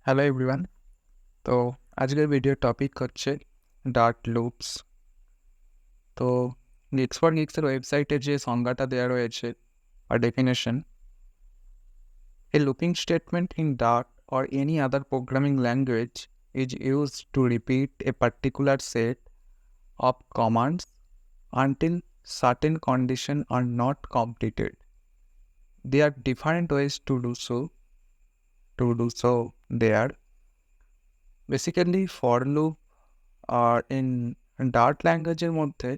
Hello everyone. তো আজকের ভিডিওর টপিক হচ্ছে ডার্ট লুপস। তো গিকস ফর গিকসের ওয়েবসাইটে যে সংজ্ঞাটা দেওয়া রয়েছে আর definition, a looping statement in Dart or any other programming language is used to repeat a particular set of commands until certain conditions are not completed. There are different ways to do so. There basically for loop আর in Dart ল্যাঙ্গুয়েজের মধ্যে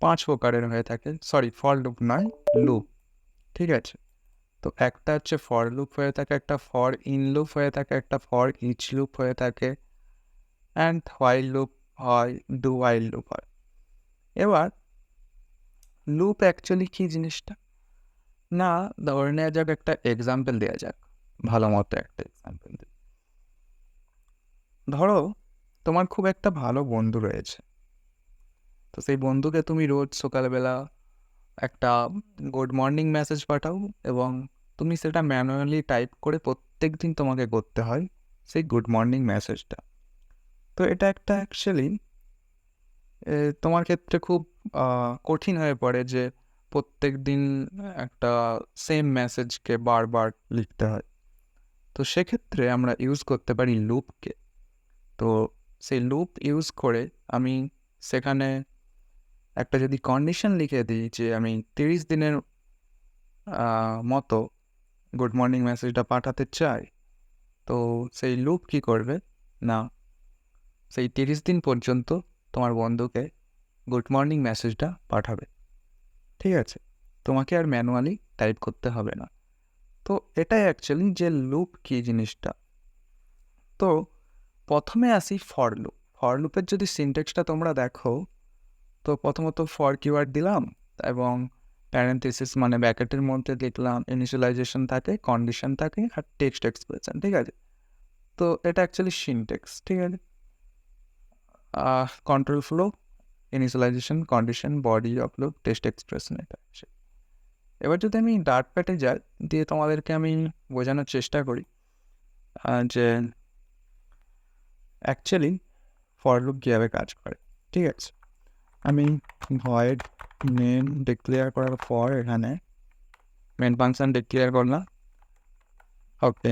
5 প্রকারের হয়ে থাকে। For loop নয়, loop. ঠিক আছে? তো একটা হচ্ছে ফর লুপ হয়ে থাকে, একটা ফর ইন লুপ হয়ে থাকে, একটা ফর ইচ লুপ হয়ে থাকে, অ্যান্ড হোয়াইল লুপ হয়, ডু হোয়াইল লুপ হয়। এবার লুপ অ্যাকচুয়ালি কী জিনিসটা? না, ধরে নেওয়া যাক, একটা এক্সাম্পল দেওয়া যাক, ভালো মতো একটা এক্সাম্পল দিই। ধরো তোমার খুব একটা ভালো বন্ধু রয়েছে। তো সেই বন্ধুকে তুমি রোজ সকালবেলা একটা গুড মর্নিং মেসেজ পাঠাও এবং তুমি সেটা ম্যানুয়ালি টাইপ করে প্রত্যেক দিন তোমাকে করতে হয় সেই গুড মর্নিং মেসেজটা। তো এটা একটা অ্যাকচুয়ালি তোমার ক্ষেত্রে খুব কঠিন হয়ে পড়ে যে প্রত্যেক দিন একটা সেম মেসেজকে বারবার লিখতে হয়। তো সেক্ষেত্রে আমরা ইউজ করতে পারি লুপকে। তো সেই লুপ ইউজ করে আমি সেখানে একটা যদি কন্ডিশন লিখে দিই যে আমি 30 দিনের মতো গুড মর্নিং মেসেজটা পাঠাতে চাই, তো সেই লুপ কী করবে না, সেই 30 দিন পর্যন্ত তোমার বন্ধুকে গুড মর্নিং মেসেজটা পাঠাবে। ঠিক আছে? তোমাকে আর ম্যানুয়ালি টাইপ করতে হবে না। তো এটাই অ্যাকচুয়ালি যে লুপ কী জিনিসটা। তো প্রথমে আসি ফর লুপ। ফর লুপের যদি সিনট্যাক্সটা তোমরা দেখো, তো প্রথমত ফর কিওয়ার্ড দিলাম এবং প্যারেন্থেসিস মানে ব্র্যাকেটের মধ্যে দেখলাম ইনিশিয়ালাইজেশন থাকে, কন্ডিশন থাকে আর টেক্সট এক্সপ্রেশন। ঠিক আছে? তো এটা অ্যাকচুয়ালি সিনট্যাক্স। ঠিক আছে? Control flow, initialization, condition, body of loop, text expression, এটা আছে। এবার যদি আমি ডার্ট প্যাডে যাই, দিয়ে তোমাদেরকে আমি বোঝানোর চেষ্টা করি যে অ্যাকচুয়ালি ফর লুপ কীভাবে কাজ করে। ঠিক আছে? আমি ভয়েড মেন ডিক্লেয়ার করার পর এখানে মেন ফাংশন ডিক্লেয়ার করলাম। ওকে,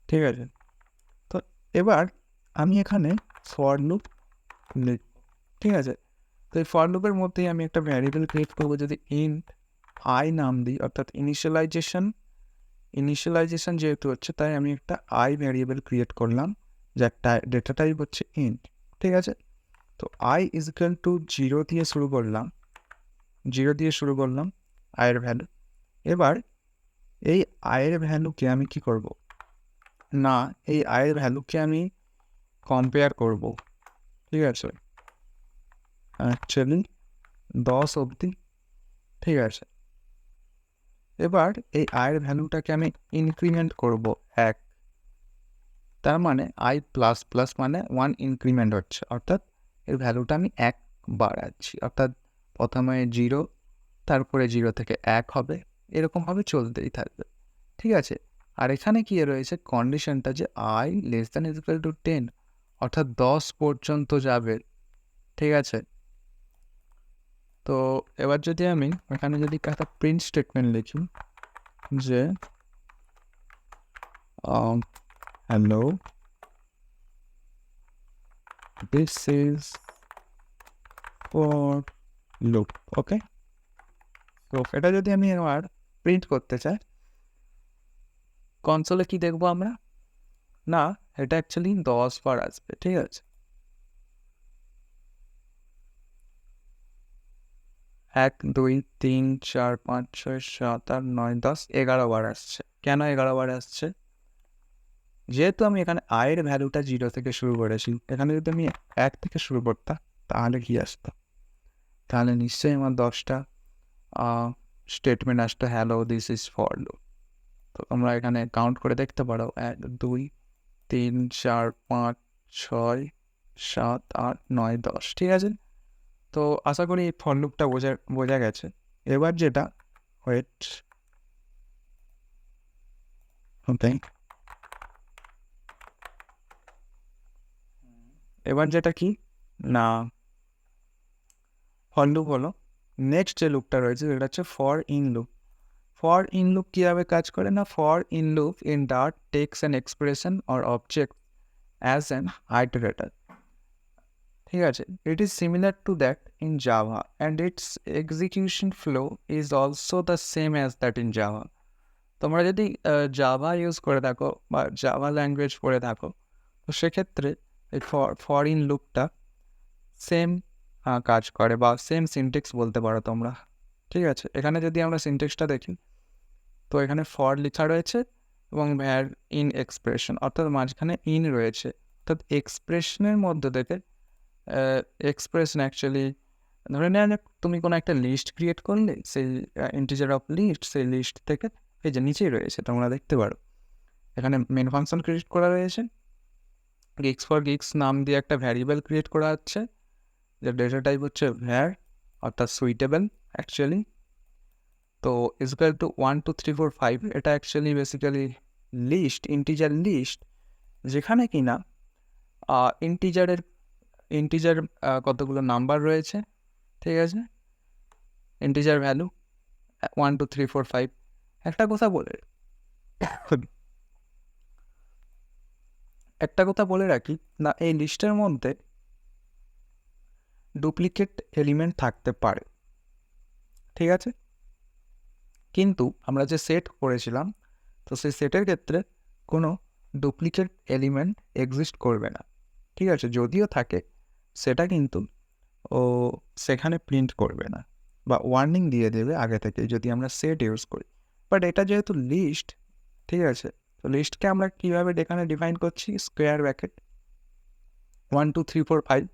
ঠিক আছে? তো এবার আমি এখানে ফর লুপ লিখব। ঠিক আছে? তো এই ফর লুপের মধ্যেই আমি একটা ভ্যারিয়েবল ক্রিয়েট করবো, যদি ইন্ট আই নাম দিই, অর্থাৎ ইনিশিয়ালাইজেশন যেহেতু হচ্ছে, তাই আমি একটা আই ভ্যারিয়েবল ক্রিয়েট করলাম, যার ডেটা টাইপ হচ্ছে ইন্ট। ঠিক আছে? তো আই ইজ ইকুয়াল টু 0 দিয়ে শুরু করলাম আয়ের ভ্যালু। এবার এই আয়ের ভ্যালুকে আমি কি করব না, এই আয়ের ভ্যালুকে আমি কম্পেয়ার করব। ঠিক আছে? অ্যাকচুয়ালি 10 অবধি। ঠিক আছে? এবার এই আয়ের ভ্যালুটাকে আমি ইনক্রিমেন্ট করব 1। তার মানে আই প্লাস প্লাস মানে 1 ইনক্রিমেন্ট হচ্ছে, অর্থাৎ এর ভ্যালুটা আমি 1 বাড়াচ্ছি। অর্থাৎ প্রথমে 0, তারপরে 0 থেকে 1 হবে, এরকমভাবে চলতেই থাকবে। ঠিক আছে? আর এখানে কি রয়েছে কন্ডিশনটা, যে I less than is equal two 10, অর্থাৎ 10 পর্যন্ত যাবে। ঠিক আছে? তো এবার যদি আমি এখানে যদি একটা প্রিন্ট স্টেটমেন্ট লিখি যে hello, this is for loop. Okay, তো এটা যদি আমি এবার প্রিন্ট করতে চাই, কনসোলে কি দেখবো আমরা? না, এটা অ্যাকচুয়ালি 10 বার আসবে। ঠিক আছে? 1 2 3 4 5 6 7 8 9 10 11 বার আসছে। কেন 11 বার আসছে? যেহেতু আমি এখানে আয়ের ভ্যালুটা 0 থেকে শুরু করেছি, এখানে যদি আমি 1 থেকে শুরু করতাম তাহলে কি আসতো? তাহলে নিশ্চয়ই আমার 10টা স্টেটমেন্ট আসতো, hello this is for loop. তো তোমরা এখানে কাউন্ট করে দেখতে পারো, 1 2 3 4 5 6 7 8 9 10। ঠিক আছে? তো আশা করি এই ফর লুপটা বোঝা গেছে। এবার যেটা, ওয়েট, ওকে, এবার যেটা কি না ফর লুপ হলো, নেক্সট যে লুপটা রয়েছে সেটা হচ্ছে for in loop. For in loop কীভাবে কাজ করে না, for in loop in Dart takes an expression or object as an iterator. ঠিক আছে, it is similar to that in Java and its execution flow is also the same as that in Java. তোমরা যদি Java use করে থাকো বা Java language পড়ে থাকো, তো সেক্ষেত্রে এই ফর ইন লুপটা সেম কাজ করে বা সেম সিনটেক্স বলতে পারো তোমরা। ঠিক আছে, এখানে যদি আমরা সিনটেক্সটা দেখি, তো এখানে ফর লেখা রয়েছে এবং ভ্যার ইন এক্সপ্রেশন, অর্থাৎ মাঝখানে ইন রয়েছে, অর্থাৎ এক্সপ্রেশনের মধ্যে থেকে এক্সপ্রেশন অ্যাকচুয়ালি ধরে নেওয়া যাক তুমি কোনো একটা লিস্ট ক্রিয়েট করলে, সেই ইন্টিজার অফ লিস্ট, সেই লিস্ট থেকে এই যে নিচেই রয়েছে তোমরা দেখতে পারো এখানে মেন ফাংশন ক্রিয়েট করা রয়েছে, গিক্স ফর গিক্স নাম দিয়ে একটা ভ্যারিয়েবল ক্রিয়েট করা হচ্ছে, যে ডেটা টাইপ হচ্ছে ভ্যার অর্থাৎ সুইটেবল অ্যাকচুয়ালি। তো ইজকাল টু 1 2 3 4 5, এটা actually basically list, integer list, যেখানে কিনা ইন্টিজার কতগুলো নাম্বার রয়েছে। ঠিক আছে, ইন্টিজার ভ্যালু 1 2 3 4 5। একটা কথা বলে রাখি না, এই লিস্টের মধ্যে ডুপ্লিকেট এলিমেন্ট থাকতে পারে। ঠিক আছে, কিন্তু আমরা যে সেট করেছিলাম, তো সেই সেটের ক্ষেত্রে কোনো ডুপ্লিকেট এলিমেন্ট এক্সিস্ট করবে না। ঠিক আছে, যদিও থাকে সেটা কিন্তু ও সেখানে প্রিন্ট করবে না বা ওয়ার্নিং দিয়ে দেবে আগে থেকে যদি আমরা সেট ইউজ করি। বাট এটা যেহেতু লিস্ট, ঠিক আছে, তো লিস্টকে আমরা কীভাবে এখানে ডিফাইন করছি, স্কোয়ার ব্র্যাকেট 1 2 3 4 5।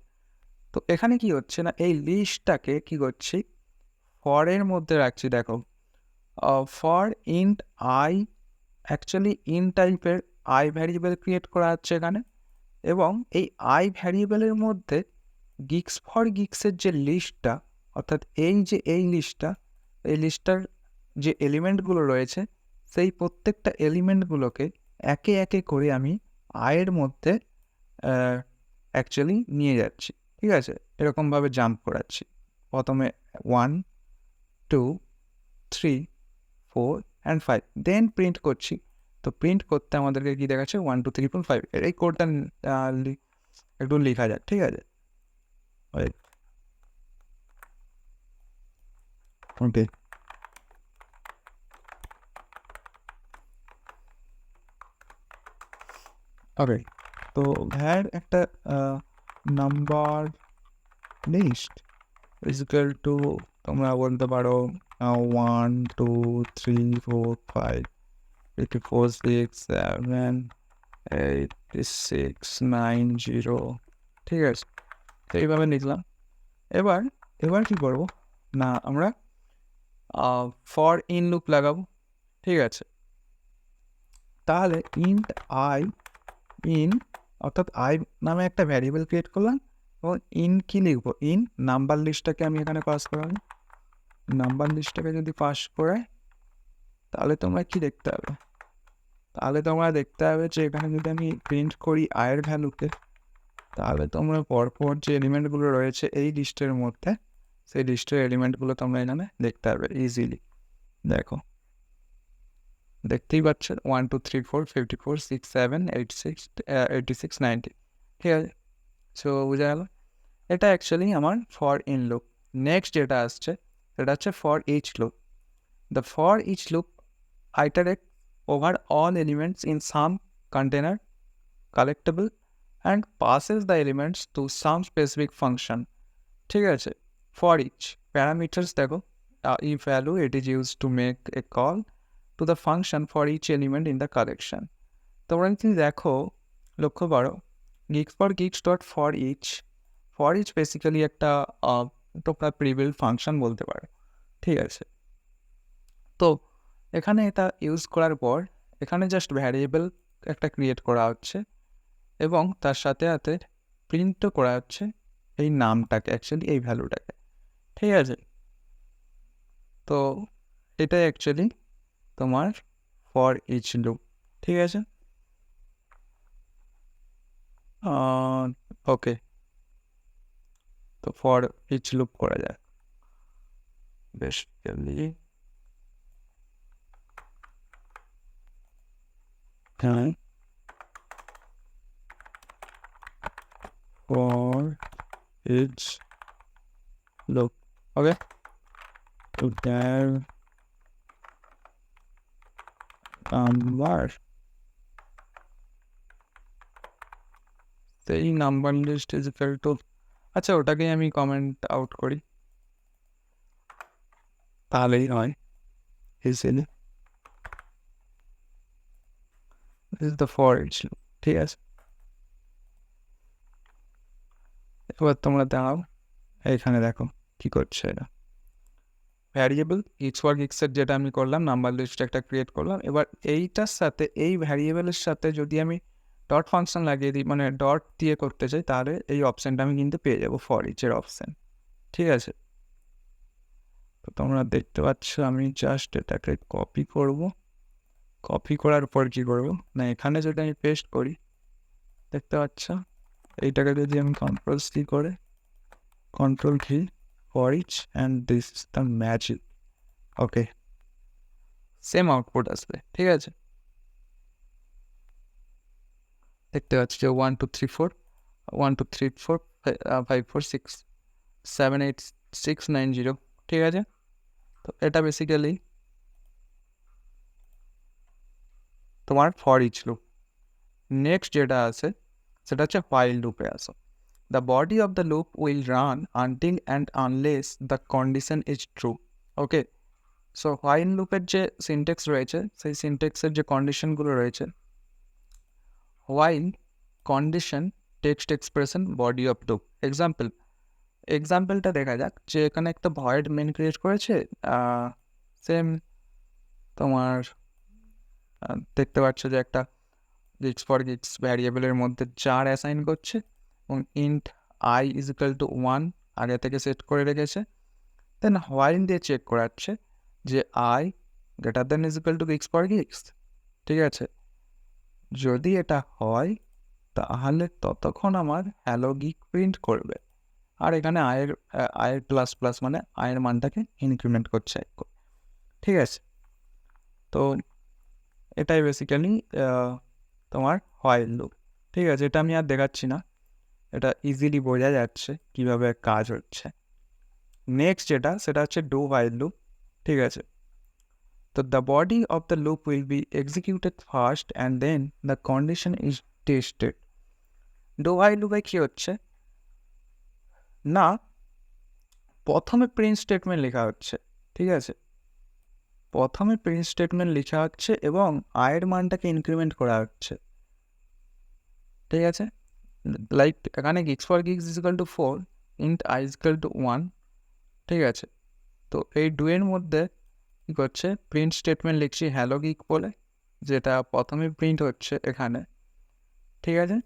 তো এখানে কি হচ্ছে না, এই লিস্টটাকে কি করছি, ফরের মধ্যে রাখছি। দেখো, for int I, actually in টাইপের আই ভ্যারিয়েবল ক্রিয়েট করা হচ্ছে এখানে, এবং এই আই ভ্যারিয়েবলের মধ্যে গিক্স ফর গিক্সের যে লিস্টটা, অর্থাৎ এই লিস্টটার যে এলিমেন্টগুলো রয়েছে, সেই প্রত্যেকটা এলিমেন্টগুলোকে একে একে করে আমি আয়ের মধ্যে অ্যাকচুয়ালি নিয়ে যাচ্ছি। ঠিক আছে, এরকমভাবে জাম্প করাচ্ছি, প্রথমে 1 2 3 4 অ্যান্ড 5, দেন প্রিন্ট করছি। তো প্রিন্ট করতে আমাদেরকে কী দেখাচ্ছে, 1 2 3 4 5। এই কোডটা একটু লেখা যাক। ঠিক আছে, ওকে, ওকে। তো ভ্যার একটা নাম্বার লিস্ট ইজিক্যাল টু, তোমরা বলতে পারো 1 2 3 4 5 4 6 7 8 6 9 0। ঠিক আছে, তো এইভাবে লিখলাম। এবার কি করবো না, আমরা ফর ইন লুপ লাগাবো। ঠিক আছে, তাহলে ইন্ট আই ইন, অর্থাৎ আই নামে একটা ভ্যারিয়েবল ক্রিয়েট করলাম, এবং ইন কি লিখবো, ইন নাম্বার লিস্টটাকে আমি এখানে পাস করালাম। নাম্বার লিস্টটাকে যদি পাস করে, তাহলে তোমরা কি দেখতে হবে, যে এখানে যদি আমি প্রিন্ট করি আয়ের ভ্যালুকে, তাহলে তোমরা পরপর যে এলিমেন্টগুলো রয়েছে এই লিস্টের মধ্যে, সেই লিস্টের এলিমেন্টগুলো তোমরা এখানে দেখতে পাবে ইজিলি। দেখো, দেখতেই পাচ্ছ 1 2 3 4 54 6 7 8 6 86 90। ঠিক আছে, সো বোঝা গেল, এটা অ্যাকচুয়ালি আমার ফর ইন লুপ। নেক্সট যেটা আসছে সেটা হচ্ছে for each loop. The for each loop iterate over all elements in some container collectible and passes the elements to some specific function. ঠিক আছে, for each parameters দেখো, if value, it is used to make a call to the function for each element in the collection. তোমরা যদি দেখো, লক্ষ্য করো, geeks for geeks dot for each basically একটা তোমরা প্রিবিল্ড ফাংশন বলতে পারো। ঠিক আছে, তো এখানে এটা ইউজ করার পর এখানে জাস্ট ভ্যারিয়েবল একটা ক্রিয়েট করা হচ্ছে, এবং তার সাথে সাথে প্রিন্টও করা হচ্ছে এই নামটাকে, অ্যাকচুয়ালি এই ভ্যালুটাকে। ঠিক আছে, তো এটাই অ্যাকচুয়ালি তোমার ফর ইচ লুপ। ঠিক আছে, ওকে। তো ফর ইচ লুপ করা যায় বেসিক্যালি। হ্যাঁ, for each loop, okay, to their number, সেই number list is equal to, আচ্ছা ওটাকেই আমি কমেন্ট আউট করি, তাহলেই হয় easily. This is the for each loop, ঠিক আছে। এবার তোমরা দাও, এইখানে দেখো কি করছে এটা। ভ্যারিয়েবল ইচ ফর এর যেটা আমি করলাম, নাম্বার লিস্ট একটা ক্রিয়েট করলাম। এবার এইটার সাথে, এই ভ্যারিয়েবলের সাথে যদি আমি ডট ফাংশন লাগিয়ে দিই, মানে ডট দিয়ে করতে চাই, তাহলে এই অপশানটা আমি কিন্তু পেয়ে যাবো, ফর ইচের অপশান, ঠিক আছে। তো তোমরা দেখতে পাচ্ছ আমি জাস্ট এটাকে কপি করব। কপি করার পর কী করবো না, এখানে যদি আমি পেস্ট করি, দেখতে পাচ্ছ এইটাকে যদি আমি কন্ট্রোল সি করে control V, for each, and this is the magic, okay, same output আসবে, ঠিক আছে। দেখতে পাচ্ছি যে 1 2 3 4 1 2 3 4 5 4 6 7 8 6 9 0, ঠিক আছে। তো এটা বেসিক্যালি তোমার ফর ইচ লুপ। নেক্সট যেটা আছে সেটা হচ্ছে হোয়াইল লুপে আসো। The body of the loop will run until and unless the condition is true, okay. So while লুপের যে সিনটেক্স রয়েছে, সেই সিনটেক্সের যে কন্ডিশনগুলো রয়েছে, while condition text expression body of loop. এক্সাম্পলটা দেখা যাক, যে এখানে একটা ভয়েড মেন ক্রিয়েট করেছে, সেম তোমার দেখতে পাচ্ছ যে একটা গিক্স ফর গিক্স ভ্যারিয়েবলের মধ্যে 4 অ্যাসাইন করছে, এবং int I is equal two 1 আগে থেকে সেট করে রেখেছে। দেন হোয়াইল দিয়ে চেক করাচ্ছে যে I greater then is equal two geeks for geeks, ঠিক আছে। যদি এটা হয় তাহলে ততক্ষণ আমার হ্যালো গিক প্রিন্ট করবে, আর এখানে আয়ের প্লাস প্লাস মানে আয়ের মানটাকে ইনক্রিমেন্ট করছে, ঠিক আছে। তো এটাই বেসিক্যালি তোমার হোয়াইল লুপ, ঠিক আছে। এটা আমি আর দেখাচ্ছি না, এটা ইজিলি বোঝা যাচ্ছে কিভাবে কাজ হচ্ছে। নেক্সট যেটা সেটা হচ্ছে ডু হোয়াইল লুপ, ঠিক আছে। তো the body of the loop will be executed first and then the condition is tested. Do while লুপে কী হচ্ছে না, প্রথমে প্রিন্ট স্টেটমেন্ট লেখা হচ্ছে, ঠিক আছে। প্রথমে প্রিন্ট স্টেটমেন্ট লেখা হচ্ছে এবং আয়ের মানটাকে ইনক্রিমেন্ট করা হচ্ছে, ঠিক আছে। লাইক এখানে geeks for geeks is equal two 4, int I is equal two 1, ঠিক আছে। তো এই ডুয়ের মধ্যে কী করছে, প্রিন্ট স্টেটমেন্ট লিখছি হ্যালো গিক বলে, যেটা প্রথমে প্রিন্ট হচ্ছে এখানে, ঠিক আছে।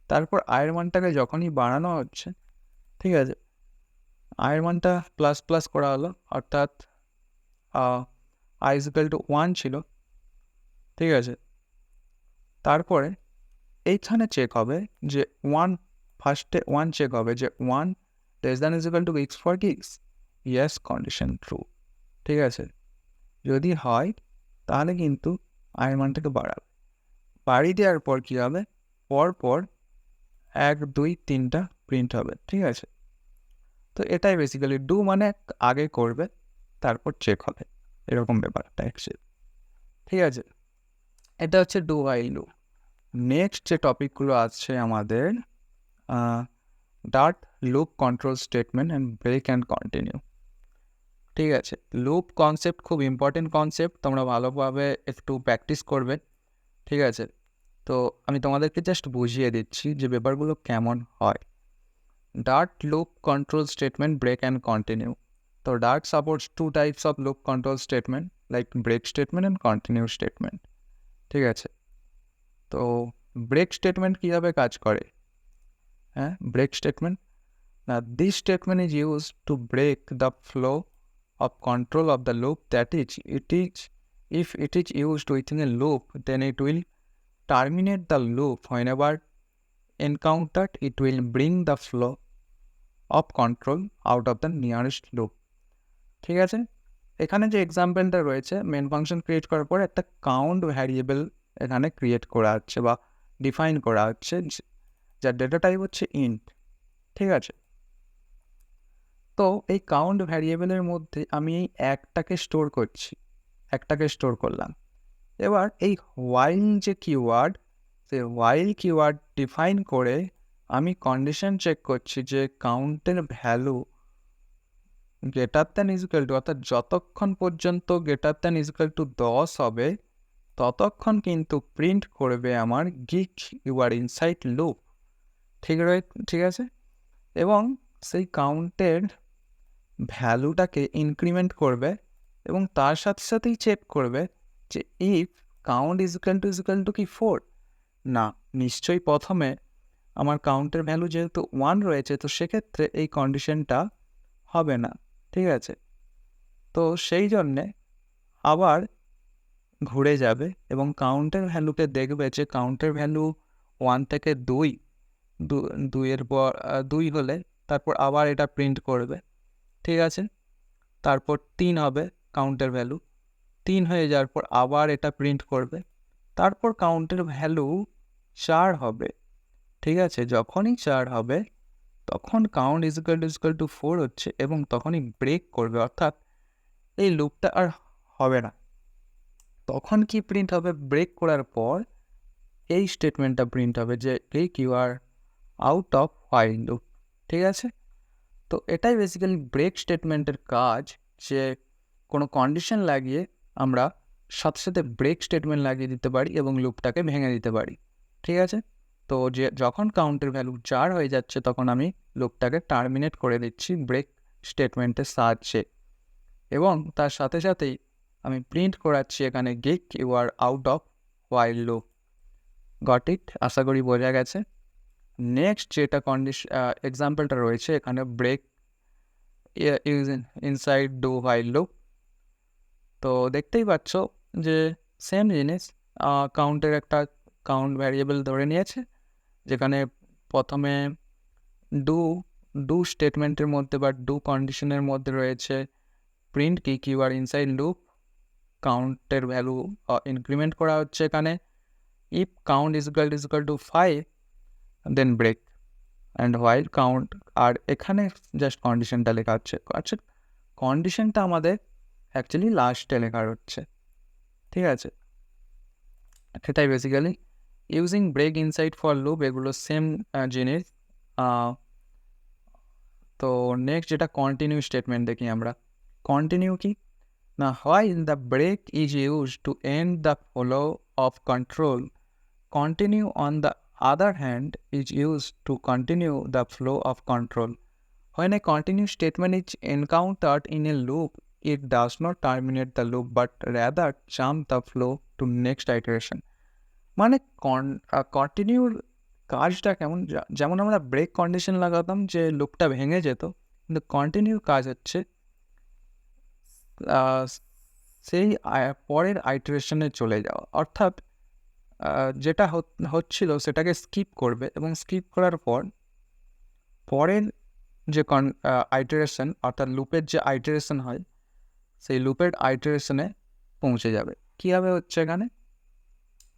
তারপর আয়ের মানটাকে যখনই বাড়ানো হচ্ছে, ঠিক আছে, আয়ের মানটা প্লাস প্লাস করা হলো, অর্থাৎ আই ইজ ইকুয়াল টু 1 ছিল, ঠিক আছে। তারপরে এইখানে চেক হবে যে 1, ফার্স্টে 1 চেক হবে যে 1 less than is equal two geeks for geeks, yes condition true, ঠিক আছে। যদি হয় তাহলে কিন্তু আয়ের মানটাকে বাড়াবে, বাড়িয়ে দেওয়ার পর কী হবে, পরপর 1 2 3টা প্রিন্ট হবে, ঠিক আছে। তো এটাই বেসিক্যালি ডু, মানে আগে করবে তারপর চেক হবে, এরকম ব্যাপারটা অ্যাকচুয়ালি, ঠিক আছে। এটা হচ্ছে ডু হোয়াইল লুপ। নেক্সট যে টপিকগুলো আছে আমাদের, ডাট loop control statement and break and continue, ঠিক আছে। লুপ কনসেপ্ট খুব ইম্পর্টেন্ট কনসেপ্ট, তোমরা ভালোভাবে একটু প্র্যাকটিস করবে, ঠিক আছে। তো আমি তোমাদেরকে জাস্ট বুঝিয়ে দিচ্ছি যে ব্যাপারগুলো কেমন হয়। ডাট loop control statement, break and continue. তো ডাট supports 2 types of loop control statement, like break statement and continue statement, ঠিক আছে। তো ব্রেক স্টেটমেন্ট কীভাবে কাজ করে, হ্যাঁ, break statement, now this statement is used to break the flow of control of the loop, that is, if it is used within a loop then it will terminate the loop whenever encountered, it will bring the flow of control out of the nearest loop. ঠিক আছে, এখানে যে এক্সাম্পলটা রয়েছে, main function create করার পর একটা count variable এখানে create করা হচ্ছে বা ডিফাইন করা হচ্ছে, যার ডেটা টাইপ হচ্ছে ইন্ট। ঠিক আছে, তো এই কাউন্ট ভ্যারিয়েবলের মধ্যে আমি এই একটাকে স্টোর করলাম। এবার এই হোয়াইল যে কিওয়ার্ড, সেই হোয়াইল কিওয়ার্ড ডিফাইন করে আমি কন্ডিশন চেক করছি যে কাউন্টের value greater than equal to, অর্থাৎ যতক্ষণ পর্যন্ত গ্রেটার দ্যান ইকুয়াল টু 10 হবে ততক্ষণ কিন্তু প্রিন্ট করবে আমার geek you are inside loop. ঠিক আছে, এবং সেই কাউন্টের ভ্যালুটাকে ইনক্রিমেন্ট করবে এবং তার সাথে সাথেই চেক করবে যে ইফ কাউন্ট ইকুয়াল টু কি 4, না নিশ্চয়ই প্রথমে আমার কাউন্টের ভ্যালু যেহেতু 1 রয়েছে, তো সেক্ষেত্রে এই কন্ডিশনটা হবে না। ঠিক আছে, তো সেই জন্যে আবার ঘুরে যাবে এবং কাউন্টের ভ্যালুকে দেখবে যে কাউন্টের ভ্যালু 1 থেকে 2 পর 2 হলে তারপর আবার এটা প্রিন্ট করবে। ঠিক আছে, তারপর 3 হবে কাউন্টের ভ্যালু, 3 হয়ে যাওয়ার পর আবার এটা প্রিন্ট করবে, তারপর কাউন্টের ভ্যালু 4 হবে। ঠিক আছে, যখনই 4 হবে তখন কাউন্ট ইকুয়াল টু 4 হচ্ছে এবং তখনই ব্রেক করবে, অর্থাৎ এই লুপটা আর হবে না। তখন কি প্রিন্ট হবে? ব্রেক করার পর এই স্টেটমেন্টটা প্রিন্ট হবে যে you are out of while loop. ঠিক আছে, তো এটাই বেসিক্যালি ব্রেক স্টেটমেন্টের কাজ, যে কোনো কন্ডিশন লাগিয়ে আমরা সাথে সাথে ব্রেক স্টেটমেন্ট লাগিয়ে দিতে পারি এবং লুপটাকে ভেঙে দিতে পারি। ঠিক আছে, তো যে যখন কাউন্টের ভ্যালু 4 হয়ে যাচ্ছে তখন আমি লুপটাকে টার্মিনেট করে দিচ্ছি ব্রেক স্টেটমেন্টের সাহায্যে, এবং তার সাথে সাথেই আমি প্রিন্ট করাচ্ছি এখানে geek you are out of while loop. Got it? আশা করি বোঝা গেছে। নেক্সট যেটা এক্সাম্পলটা রয়েছে এখানে, break use inside do while loop. তো দেখতেই পাচ্ছ যে সেম জিনিস, কাউন্টের একটা কাউন্ট ভ্যারিয়েবল ধরে নিয়েছে, যেখানে প্রথমে ডু স্টেটমেন্টের মধ্যে বা ডু কন্ডিশনের মধ্যে রয়েছে প্রিন্ট কি ইউ আর ইনসাইড লুপ, কাউন্টের ভ্যালু ইনক্রিমেন্ট করা হচ্ছে এখানে if count equal to 5 then break and while count, আর এখানে জাস্ট কন্ডিশনটা লেখা হচ্ছে। আচ্ছা, কন্ডিশনটা আমাদের অ্যাকচুয়ালি লাস্টে লেখা হচ্ছে। ঠিক আছে, সেটাই basically using break inside for loop, এগুলো সেম জিনিস। তো নেক্সট যেটা কন্টিনিউ স্টেটমেন্ট দেখি আমরা। কন্টিনিউ কি না, while the break is used to end the flow of control, continue on the other hand is used to continue the flow of control. When a continue statement is encountered in a loop, it does not terminate the loop but rather jump the flow to next iteration. মানে কন্টিনিউর কাজটা কেমন, যেমন আমরা break condition লাগাতাম যে লুপটা ভেঙে যেত, কিন্তু কন্টিনিউর কাজ হচ্ছে সেই পরের আইটারেশনে চলে যাওয়া, অর্থাৎ যেটা হচ্ছিল সেটাকে স্কিপ করবে এবং স্কিপ করার পর পরের যে আইটারেশন, অর্থাৎ লুপের যে আইটারেশন হয় সেই লুপের আইটারেশনে পৌঁছে যাবে। কীভাবে হচ্ছে এখানে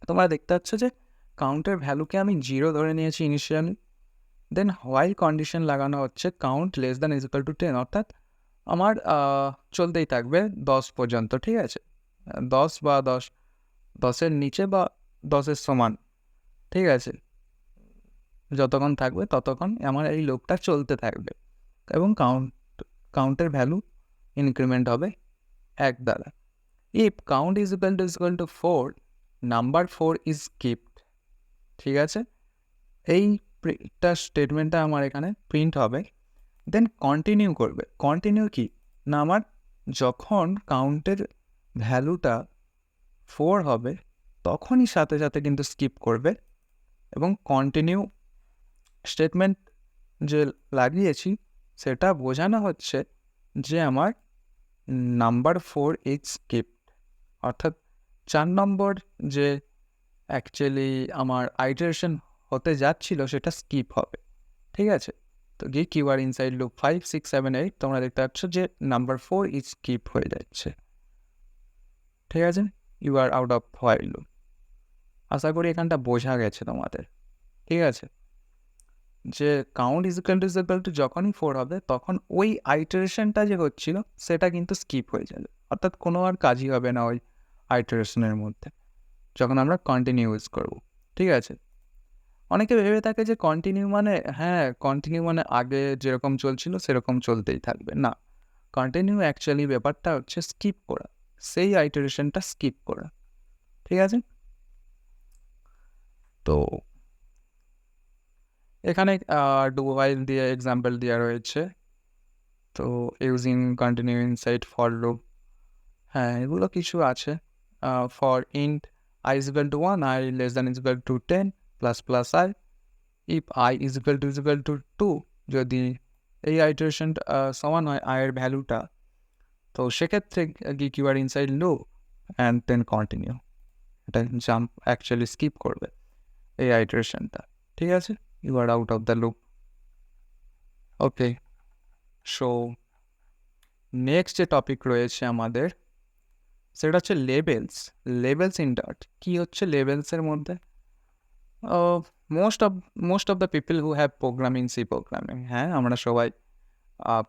তোমরা দেখতে পাচ্ছ যে কাউন্টের ভ্যালুকে আমি 0 ধরে নিয়েছি ইনিশিয়ালি, দেন হোয়াইল কন্ডিশন লাগানো হচ্ছে count less than equal two 10, অর্থাৎ আমার চলতেই থাকবে 10 পর্যন্ত। ঠিক আছে, 10 বা 10-এর নিচে বা 10-এর সমান। ঠিক আছে, যতক্ষণ থাকবে ততক্ষণ আমার এই লুপটা চলতে থাকবে এবং কাউন্টের ভ্যালু ইনক্রিমেন্ট হবে 1 দ্বারা। If count equal two 4, number 4 is kept. ঠিক আছে, এইটা স্টেটমেন্টটা আমার এখানে প্রিন্ট হবে, দেন কন্টিনিউ করবে। কন্টিনিউ কি না, আমার যখন কাউন্টের ভ্যালুটা 4 হবে তখনই সাথে সাথে কিন্তু স্কিপ করবে এবং কন্টিনিউ স্টেটমেন্ট যে লাগিয়েছি সেটা বোঝানো হচ্ছে যে আমার নাম্বার 4 ইজ স্কিপড, অর্থাৎ 4 নম্বর যে অ্যাকচুয়ালি আমার আইটারেশন হতে যাচ্ছিল সেটা স্কিপ হবে, ঠিক আছে? তো geek you are inside loop 5, 6, 7, 8 তোমরা দেখতে পাচ্ছ যে নাম্বার 4 ইজ স্কিপ হয়ে যাচ্ছে, ঠিক আছে? You are out of while loop. আশা করি এখানটা বোঝা গেছে তোমাদের, ঠিক আছে? যে কাউন্ট ইজ ইকুয়াল টু যখনই 4 হবে তখন ওই আইটারেশনটা যে হচ্ছিল সেটা কিন্তু স্কিপ হয়ে যাবে, অর্থাৎ কোনো আর কাজই হবে না ওই আইটারেশনের মধ্যে যখন আমরা কন্টিনিউ ইউজ করবো, ঠিক আছে? অনেকে ভেবে থাকে যে কন্টিনিউ মানে কন্টিনিউ মানে আগে যেরকম চলছিল সেরকম চলতেই থাকবে। না, কন্টিনিউ অ্যাকচুয়ালি ব্যাপারটা হচ্ছে স্কিপ করা, সেই আইটারেশনটা স্কিপ করা, ঠিক আছে? তো এখানে ডু হোয়াইল দিয়ে এক্সাম্পল দেওয়া রয়েছে। তো using continue inside for loop, এগুলো কিছু আছে। For int I is equal two 1, I less than is equal two 10 plus plus I, if I is equal two 2, যদি এই আইটারেশনটা সমান হয় আয়ের ভ্যালুটা, তো সেক্ষেত্রে geek you are inside loop and then continue, এটা জাম্প অ্যাকচুয়ালি স্কিপ করবে এই আইটারেশনটা, ঠিক আছে? You are out of the loop. Okay, so next যে টপিক রয়েছে আমাদের সেটা হচ্ছে লেবেলস ইন ডার্ট। কী হচ্ছে লেবেলসের মধ্যে? Most of the people who have programming C programming, আমরা সবাই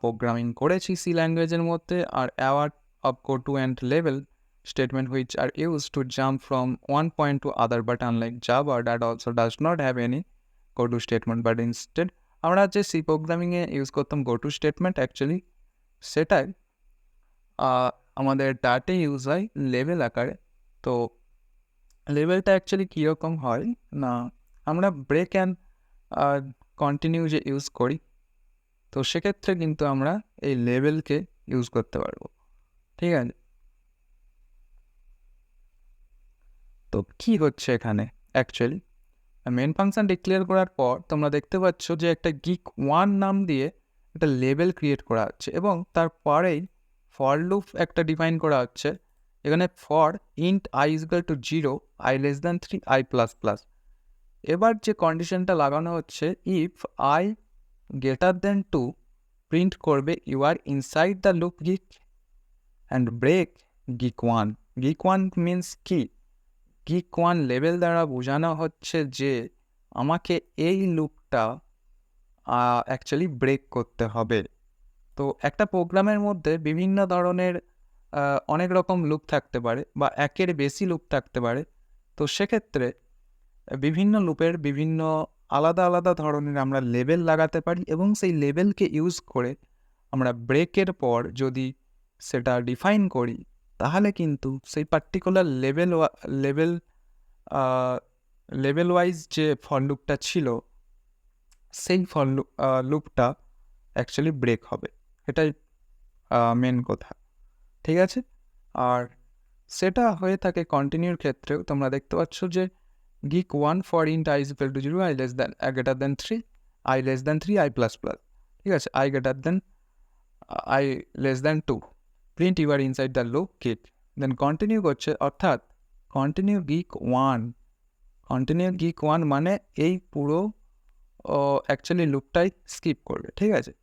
প্রোগ্রামিং করেছি সি ল্যাঙ্গুয়েজের মধ্যে। Are aware of go to and লেভেল statement which are use to jump from one point to other, but unlike Java that also does not have any go to statement, but instead আমরা যে C প্রোগ্রামিংয়ে use করতাম গো to statement, actually সেটাই আমাদের ডাটে use হয় level আকারে। তো লেভেলটা actually কীরকম হয় না, আমরা ব্রেক অ্যান্ড কন্টিনিউ যে ইউজ করি, তো সেক্ষেত্রে কিন্তু আমরা এই লেভেলকে ইউজ করতে পারবো, ঠিক আছে? তো কি হচ্ছে এখানে অ্যাকচুয়ালি, মেন ফাংশন ডিক্লেয়ার করার পর তোমরা দেখতে পাচ্ছ যে একটা গিক 1 নাম দিয়ে একটা লেভেল ক্রিয়েট করা হচ্ছে এবং তারপরেই ফর লুপ একটা ডিফাইন করা হচ্ছে। এখানে for int I is equal to 0, I less than 3, I plus plus. এবার যে কন্ডিশনটা লাগানো হচ্ছে, if I greater then 2 print করবে you are inside the loop geek and break geek 1। Geek 1 means কি? গিক 1 লেভেল দ্বারা বোঝানো হচ্ছে যে আমাকে এই লুপটা অ্যাকচুয়ালি ব্রেক করতে হবে। তো একটা প্রোগ্রামের মধ্যে বিভিন্ন ধরনের অনেক রকম লুপ থাকতে পারে বা একের বেশি লুপ থাকতে পারে। তো সেক্ষেত্রে বিভিন্ন লুপের বিভিন্ন আলাদা আলাদা ধরনের আমরা লেবেল লাগাতে পারি এবং সেই লেবেলকে ইউজ করে আমরা ব্রেকের পর যদি সেটা ডিফাইন করি তাহলে কিন্তু সেই পার্টিকুলার লেভেল ওয়াইজ যে ফর লুপটা ছিল সেই ফর লুপটা অ্যাকচুয়ালি ব্রেক হবে, এটাই মেন কথা, ঠিক আছে? আর সেটা হয়ে থাকে কন্টিনিউর ক্ষেত্রেও। তোমরা দেখতে পাচ্ছ যে geek 1 for int I is equal to 0, I less than greater than 3, i less than 3, I plus plus, ঠিক আছে? I greater than i less than 2 print you are inside the loop geek, then continue করছে, অর্থাৎ continue gig 1 মানে এই পুরো actually লুপটাই skip করবে, ঠিক আছে?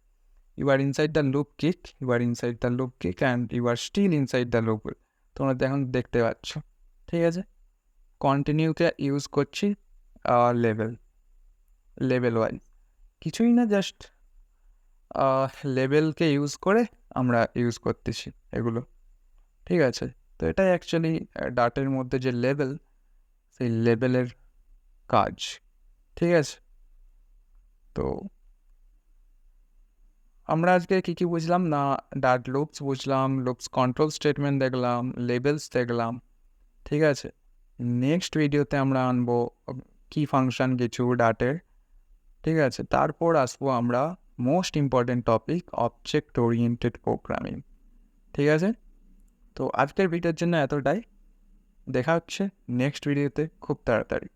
You are inside the loop geek, and you are still inside the loop. তোমরা এখন দেখতে পাচ্ছ, ঠিক আছে? কন্টিনিউকে ইউজ করছি লেভেল ওয়াইজ, কিছুই না, জাস্ট লেভেলকে ইউজ করে আমরা ইউজ করতেছি এগুলো, ঠিক আছে? তো এটাই অ্যাকচুয়ালি ডাটের মধ্যে যে লেভেল, সেই লেভেলের কাজ, ঠিক আছে? তো আমরা আজকে কী বুঝলাম না, ডাট লুপস বুঝলাম, লুপস কন্ট্রোল স্টেটমেন্ট দেখলাম, লেবেলস দেখলাম, ঠিক আছে? নেক্সট ভিডিওতে আমরা আনবো কি ফাংশন কিছু ডাটের, ঠিক আছে? তারপর আসবো আমরা most important topic object oriented programming, ঠিক আছে? তো আজকের ভিডিওর জন্য এতটাই, দেখা হচ্ছে নেক্সট ভিডিওতে খুব তাড়াতাড়ি।